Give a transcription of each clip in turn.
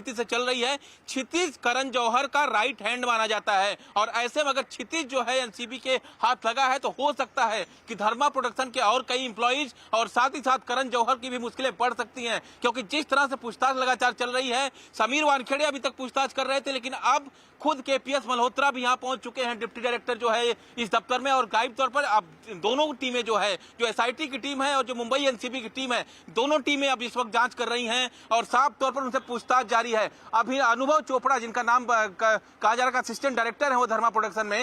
से चल रही है। क्षितिज करण जौहर का राइट हैंड माना जाता है और ऐसे में अगर क्षितिज जो है एनसीबी के हाथ लगा है तो हो सकता है कि धर्मा प्रोडक्शन के और कई इंप्लॉइज और साथ ही साथ करण जौहर की भी मुश्किलें बढ़ सकती हैं, क्योंकि जिस तरह से पूछताछ लगातार चल रही है। समीर वानखेड़े अभी तक पूछताछ कर रहे थे, लेकिन अब खुद केपीएस मल्होत्रा भी यहां पहुंच चुके हैं, डिप्टी डायरेक्टर जो है इस दफ्तर में। और गाइब तौर पर अब दोनों टीमें जो है, जो एसआईटी की टीम है और जो मुंबई एनसीबी की टीम है, दोनों टीमें अब इस वक्त जांच कर रही हैं और साफ तौर पर उनसे पूछताछ जारी है। अभी अनुभव चोपड़ा, जिनका नाम कहा जा रहा है, असिस्टेंट डायरेक्टर है वो धर्मा प्रोडक्शन में।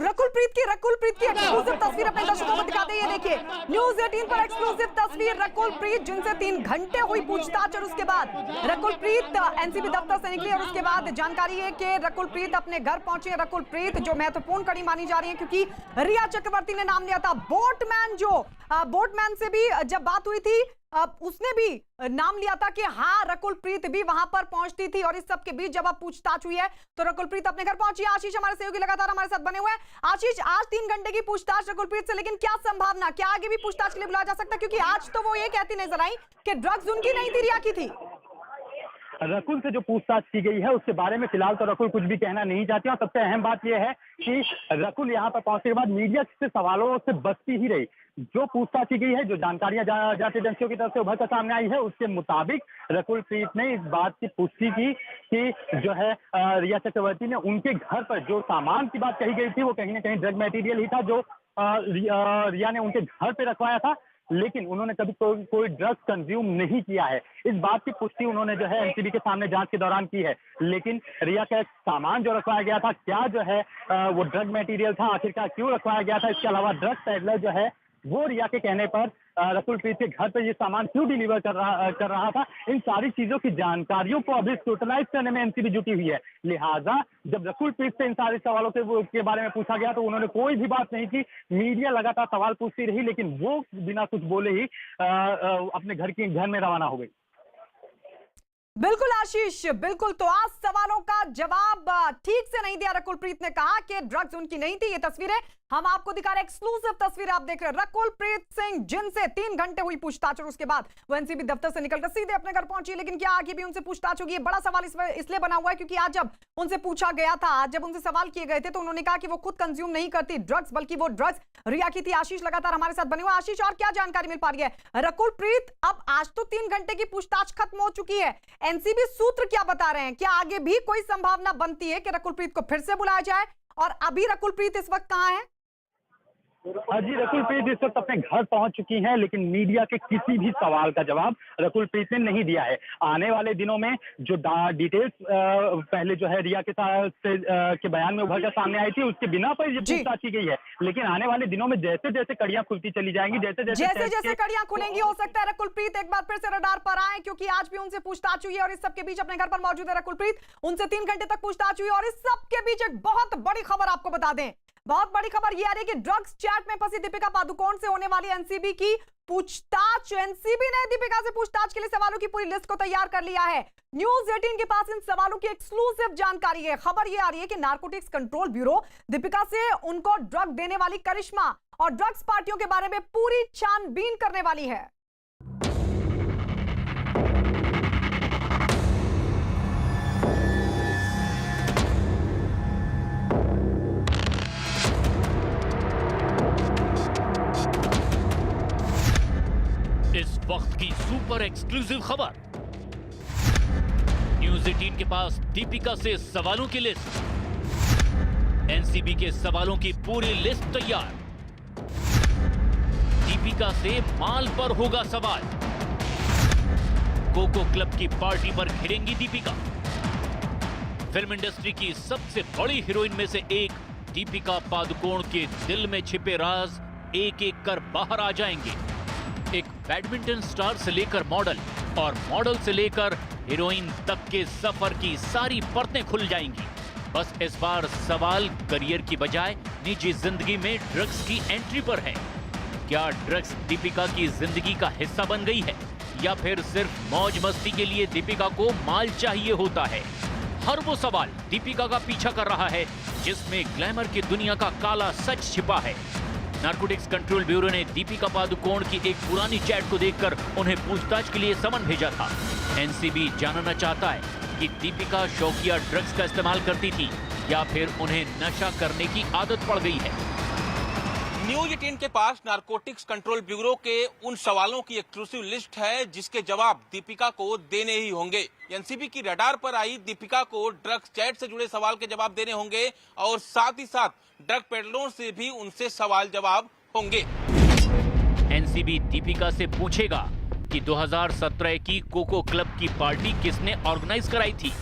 रकुलप्रीत की एक्सक्लूसिव तस्वीर अपने दर्शकों को दिखाते हैं। ये देखिए न्यूज़ 18 पर एक्सक्लूसिव तस्वीर रकुलप्रीत, जिनसे 3 घंटे हुई पूछताछ और उसके बाद रकुलप्रीत एनसीबी दफ्तर से निकली और उसके बाद जानकारी है कि रकुलप्रीत अपने घर पहुंचे। रकुलप्रीत जो महत्वपूर्ण कड़ी मानी जा रही है, क्योंकि रिया चक्रवर्ती ने नाम लिया था। बोटमैन से भी जब बात हुई थी उसने भी नाम लिया था कि हाँ रकुलप्रीत भी वहां पर पहुंचती थी। और इस सब के बीच जब अब पूछताछ हुई है तो रकुलप्रीत अपने घर पहुंची। आशीष हमारे सहयोगी लगातार हमारे साथ बने हुए हैं। आशीष, आज 3 घंटे की पूछताछ रकुलप्रीत से, लेकिन क्या संभावना, क्या आगे भी पूछताछ के लिए बुलाया जा सकता है? क्योंकि आज तो वो ये कहती नजर आई कि ड्रग्स उनकी नहीं थी, रिया की थी। रकुल से जो पूछताछ की गई है उसके बारे में फिलहाल तो रकुल कुछ भी कहना नहीं चाहती। और सबसे अहम बात यह है कि रकुल यहाँ पर पहुंचने के बाद मीडिया से सवालों से बचती ही रही। जो पूछताछ की गई है, जो जानकारियां जांच एजेंसियों की तरफ से उभर कर सामने आई है, उसके मुताबिक रकुलप्रीत ने इस बात की पुष्टि की कि जो है रिया चक्रवर्ती ने उनके घर पर जो सामान की बात कही गई थी वो कहीं ना कहीं ड्रग मटेरियल ही था, जो रिया ने उनके घर पे रखवाया था, लेकिन उन्होंने कभी कोई ड्रग्स कंज्यूम नहीं किया है। इस बात की पुष्टि उन्होंने जो है एनसीबी के सामने जांच के दौरान की है। लेकिन रिया का सामान जो रखवाया गया था, क्या जो है वो ड्रग मटेरियल था, आखिरकार क्यों रखवाया गया था, इसके अलावा ड्रग पेडलर जो है वो रिया के कहने पर रकुलप्रीत के घर पर ये सामान क्यों डिलीवर कर रहा था, इन सारी चीजों की जानकारियों को अभी स्क्रूटनाइज करने में एनसीबी जुटी हुई है। लिहाजा जब रकुलप्रीत से इन सारे सवालों के बारे में पूछा गया तो उन्होंने कोई भी बात नहीं की। मीडिया लगातार सवाल पूछती रही, लेकिन वो बिना कुछ बोले ही अपने घर में रवाना हो गई। बिल्कुल आशीष, बिल्कुल। तो आज सवालों का जवाब ठीक से नहीं दिया। रकुलप्रीत ने कहा कि ड्रग्स उनकी नहीं थी। ये तस्वीरें हम आपको दिखा रहे हैं, एक्सक्लूसिव तस्वीर आप देख रहे हैं। रकुलप्रीत सिंह, जिनसे 3 घंटे हुई पूछताछ और उसके बाद वो एनसीबी दफ्तर से निकलकर सीधे अपने घर पहुंची। लेकिन क्या आगे भी उनसे पूछताछ होगी? बड़ा सवाल इसलिए बना हुआ है क्योंकि आज जब उनसे पूछा गया था, आज जब उनसे सवाल किए गए थे, तो उन्होंने कहा कि वो खुद कंज्यूम नहीं करती ड्रग्स, बल्कि वो ड्रग्स रिया की थी। आशीष लगातार हमारे साथ बने हुए। आशीष, और क्या जानकारी मिल पा रही है? रकुलप्रीत, अब आज तो 3 घंटे की पूछताछ खत्म हो चुकी है, एनसीबी सूत्र क्या बता रहे हैं? क्या आगे भी कोई संभावना बनती है कि रकुलप्रीत को फिर से बुलाया जाए? और अभी रकुलप्रीत इस वक्त कहां है? जी, रकुलप्रीत इस वक्त अपने घर पहुंच चुकी हैं, लेकिन मीडिया के किसी भी सवाल का जवाब रकुलप्रीत ने नहीं दिया है। आने वाले दिनों में जो डिटेल्स पहले जो है रिया के के बयान में उभर कर सामने आई थी, उसके बिना पर ये पूछताछ की गई है। लेकिन आने वाले दिनों में जैसे जैसे कड़ियां खुलती चली जाएंगी, जैसे कड़ियां खुलेंगी, हो सकता है रकुलप्रीत एक बार फिर से रडार पर आए, क्योंकि आज भी उनसे पूछताछ हुई है और इस सबके बीच अपने घर पर मौजूद है रकुलप्रीत। उनसे 3 घंटे तक पूछताछ हुई और इस सबके बीच एक बहुत बड़ी खबर आपको बता दें। बहुत बड़ी खबर यह आ रही है कि ड्रग्स चैट में फंसी दीपिका पादुकोण से होने वाली एनसीबी की पूछताछ। एनसीबी ने दीपिका से पूछताछ के लिए सवालों की पूरी लिस्ट को तैयार कर लिया है। न्यूज़ 18 के पास इन सवालों की एक्सक्लूसिव जानकारी है। खबर यह आ रही है कि नारकोटिक्स कंट्रोल ब्यूरो दीपिका से उनको ड्रग देने वाली करिश्मा और ड्रग्स पार्टियों के बारे में पूरी छानबीन करने वाली है। इस वक्त की सुपर एक्सक्लूसिव खबर, न्यूज़ 18 के पास दीपिका से सवालों की लिस्ट, एनसीबी के सवालों की पूरी लिस्ट तैयार। दीपिका से माल पर होगा सवाल, कोको क्लब की पार्टी पर घिरेंगी दीपिका। फिल्म इंडस्ट्री की सबसे बड़ी हीरोइन में से एक दीपिका पादुकोण के दिल में छिपे राज एक एक कर बाहर आ जाएंगे। एक बैडमिंटन स्टार से लेकर मॉडल और मॉडल से लेकर हीरोइन तक के सफर की सारी परतें खुल जाएंगी। बस इस बार सवाल करियर की बजाय निजी जिंदगी में ड्रग्स की एंट्री पर है। क्या ड्रग्स दीपिका की जिंदगी का हिस्सा बन गई है, या फिर सिर्फ मौज मस्ती के लिए दीपिका को माल चाहिए होता है? हर वो सवाल दीपिका का पीछा कर रहा है जिसमें ग्लैमर की दुनिया का काला सच छिपा है। नारकोटिक्स कंट्रोल ब्यूरो ने दीपिका पादुकोण की एक पुरानी चैट को देखकर उन्हें पूछताछ के लिए समन भेजा था। एनसीबी जानना चाहता है कि दीपिका शौकिया ड्रग्स का इस्तेमाल करती थी या फिर उन्हें नशा करने की आदत पड़ गई है। न्यूज 18 के पास नारकोटिक्स कंट्रोल ब्यूरो के उन सवालों की एक्सक्लूसिव लिस्ट है जिसके जवाब दीपिका को देने ही होंगे। एनसीबी की रडार पर आई दीपिका को ड्रग्स चैट से जुड़े सवाल के जवाब देने होंगे और साथ ही साथ ड्रग पेडलरों से भी उनसे सवाल जवाब होंगे। एनसीबी दीपिका से पूछेगा कि 2017 की कोको क्लब की पार्टी किसने ऑर्गेनाइज कराई थी।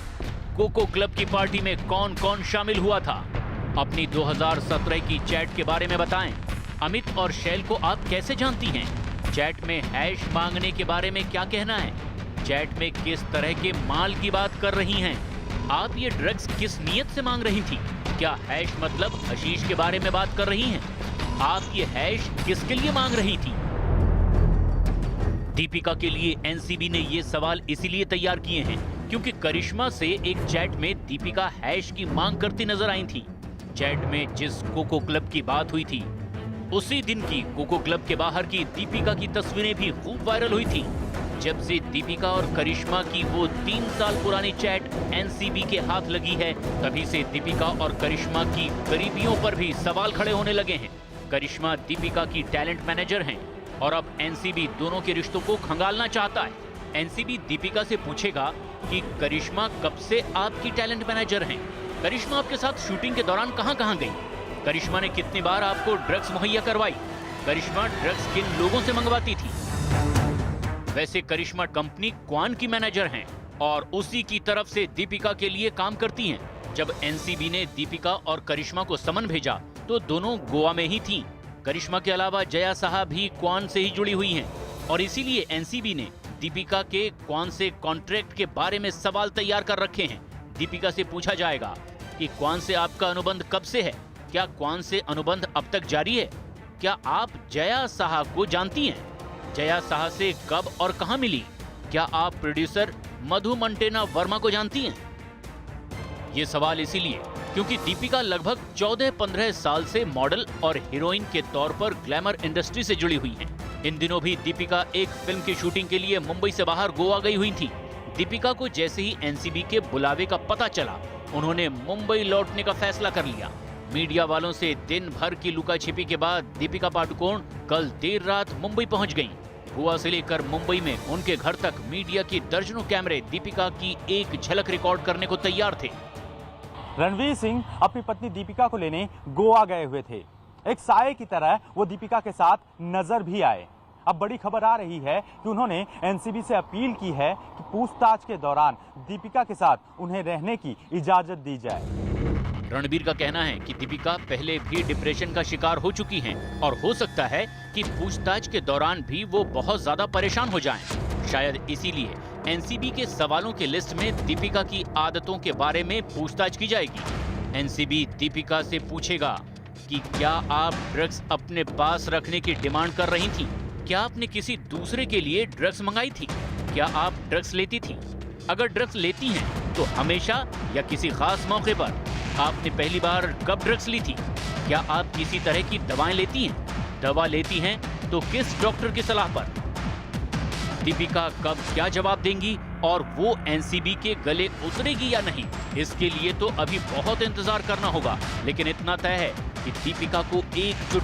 कोको क्लब की पार्टी में कौन कौन शामिल हुआ था। अपनी 2017 की चैट के बारे में बताएं। अमित और शैल को आप कैसे जानती हैं? चैट में हैश मांगने के बारे में क्या कहना है? चैट में किस तरह के माल की बात कर रही हैं? आप ये ड्रग्स किस नियत से मांग रही थी? क्या हैश मतलब हशीश के बारे में बात कर रही हैं? आप ये हैश किसके लिए मांग रही थी? दीपिका के लिए एनसीबी ने ये सवाल इसीलिए तैयार किए हैं क्योंकि करिश्मा से एक चैट में दीपिका हैश की मांग करती नजर आई थी। चैट में जिस कोको क्लब की बात हुई थी उसी दिन की कोको क्लब के बाहर की दीपिका की तस्वीरें भी खूब वायरल हुई थी। जब से दीपिका और करिश्मा की वो 3 साल पुरानी चैट एनसीबी के हाथ लगी है तभी से दीपिका और करिश्मा की करीबियों पर भी सवाल खड़े होने लगे हैं। करिश्मा दीपिका की टैलेंट मैनेजर हैं और अब एनसीबी दोनों के रिश्तों को खंगालना चाहता है। एनसीबी दीपिका से पूछेगा कि करिश्मा कब से आपकी टैलेंट मैनेजर हैं? करिश्मा आपके साथ शूटिंग के दौरान कहां-कहां गई? करिश्मा ने कितनी बार आपको ड्रग्स मुहैया करवाई? करिश्मा ड्रग्स किन लोगों से मंगवाती थी? वैसे करिश्मा कंपनी क्वान की मैनेजर हैं और उसी की तरफ से दीपिका के लिए काम करती हैं। जब एनसीबी ने दीपिका और करिश्मा को समन भेजा तो दोनों गोवा में ही थीं। करिश्मा के अलावा जया साहा भी क्वान से ही जुड़ी हुई हैं और इसीलिए एनसीबी ने दीपिका के क्वान से कॉन्ट्रैक्ट के बारे में सवाल तैयार कर रखे हैं। दीपिका से पूछा जाएगा कि क्वान से आपका अनुबंध कब से है? क्या क्वान से अनुबंध अब तक जारी है? क्या आप जया साहा को जानती हैं? जया साहा से कब और कहां मिली? क्या आप प्रोड्यूसर मधु मंटेना वर्मा को जानती हैं? ये सवाल इसीलिए क्योंकि दीपिका लगभग 14-15 साल से मॉडल और हीरोइन के तौर पर ग्लैमर इंडस्ट्री से जुड़ी हुई हैं। इन दिनों भी दीपिका एक फिल्म की शूटिंग के लिए मुंबई से बाहर गोवा गई हुई थी। दीपिका को जैसे ही एनसीबी के बुलावे का पता चला उन्होंने मुंबई लौटने का फैसला कर लिया। मीडिया वालों से दिन भर की लुका छिपी के बाद दीपिका पादुकोण कल देर रात मुंबई पहुंच गईं। गोवा से लेकर मुंबई में उनके घर तक मीडिया की दर्जनों कैमरे दीपिका की एक झलक रिकॉर्ड करने को तैयार थे। रणवीर सिंह अपनी पत्नी दीपिका को लेने गोवा गए हुए थे। एक साये की तरह वो दीपिका के साथ नजर भी आए। अब बड़ी खबर आ रही है कि उन्होंने एनसीबी से अपील की है कि पूछताछ के दौरान दीपिका के साथ उन्हें रहने की इजाजत दी जाए। रणबीर का कहना है कि दीपिका पहले भी डिप्रेशन का शिकार हो चुकी हैं और हो सकता है कि पूछताछ के दौरान भी वो बहुत ज्यादा परेशान हो जाएं। शायद इसीलिए एनसीबी के सवालों की लिस्ट में दीपिका की आदतों के बारे में पूछताछ की जाएगी। एनसीबी दीपिका से पूछेगा कि क्या आप ड्रग्स अपने पास रखने की डिमांड कर रही थी? क्या आपने किसी दूसरे के लिए ड्रग्स मंगाई थी? क्या आप ड्रग्स लेती थी? अगर ड्रग्स लेती हैं तो हमेशा या किसी खास मौके पर? आपने पहली बार कब ड्रग्स ली थी? क्या आप किसी तरह की दवाएं लेती हैं? दवा लेती हैं तो किस डॉक्टर की सलाह पर? दीपिका कब क्या जवाब देंगी और वो एनसीबी के गले उतरेगी या नहीं, इसके लिए तो अभी बहुत इंतजार करना होगा। लेकिन इतना तय है कि दीपिका को एकजुट